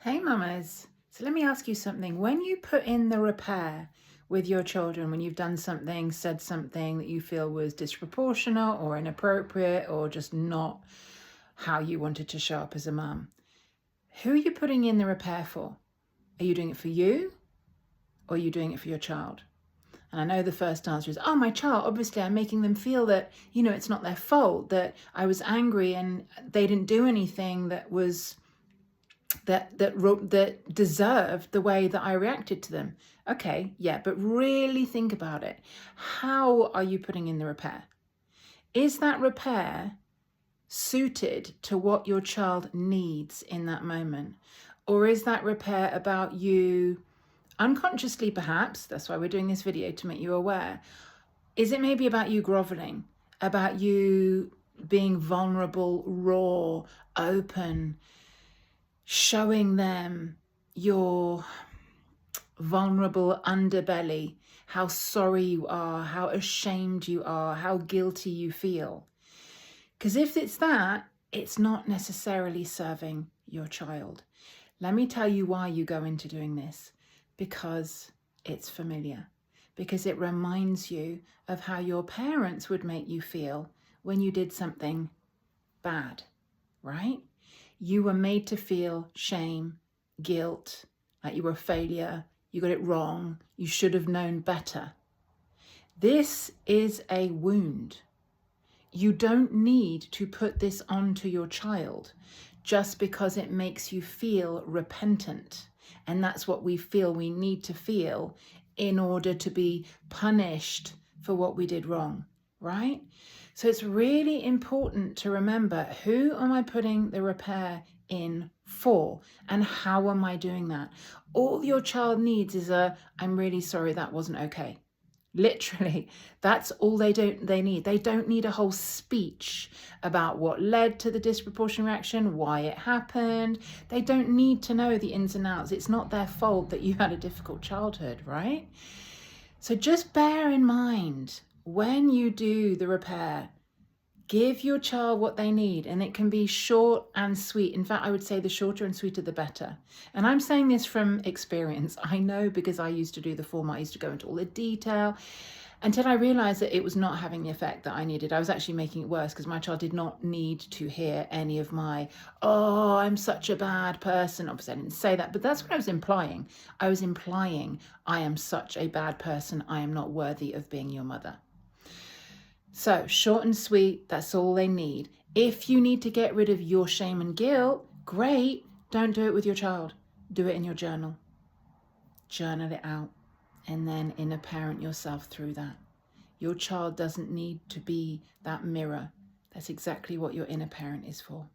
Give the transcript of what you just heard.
Hey mamas, so let me ask you something. When you put in the repair with your children, when you've done something, said something that you feel was disproportionate or inappropriate or just not how you wanted to show up as a mum, who are you putting in the repair for? Are you doing it for you or are you doing it for your child? And I know the first answer is, oh, my child. Obviously, I'm making them feel that, it's not their fault, that I was angry and they didn't do anything that was that deserved the way that I reacted to them. Okay, yeah, but really think about it. How are you putting in the repair? Is that repair suited to what your child needs in that moment? Or is that repair about you unconsciously, perhaps? That's why we're doing this video, to make you aware. Is it maybe about you groveling, about you being vulnerable, raw, open, showing them your vulnerable underbelly, how sorry you are, how ashamed you are, how guilty you feel? Because if it's that, it's not necessarily serving your child. Let me tell you why you go into doing this. Because it's familiar. Because it reminds you of how your parents would make you feel when you did something bad, right? You were made to feel shame, guilt, like you were a failure, you got it wrong, you should have known better. This is a wound. You don't need to put this onto your child just because it makes you feel repentant. And that's what we feel we need to feel in order to be punished for what we did wrong, right? So it's really important to remember, who am I putting the repair in for and how am I doing that? All your child needs is I'm really sorry, that wasn't okay. Literally, that's all they need. They don't need a whole speech about what led to the disproportionate reaction, why it happened. They don't need to know the ins and outs. It's not their fault that you had a difficult childhood, right? So just bear in mind, when you do the repair, give your child what they need, and it can be short and sweet. In fact, I would say the shorter and sweeter, the better. And I'm saying this from experience. I know, because I used to do the format. I used to go into all the detail until I realized that it was not having the effect that I needed. I was actually making it worse, because my child did not need to hear any of my, oh, I'm such a bad person. Obviously, I didn't say that, but that's what I was implying. I was implying, I am such a bad person. I am not worthy of being your mother. So short and sweet, that's all they need. If you need to get rid of your shame and guilt, great. Don't do it with your child. Do it in your journal. Journal it out and then inner parent yourself through that. Your child doesn't need to be that mirror. That's exactly what your inner parent is for.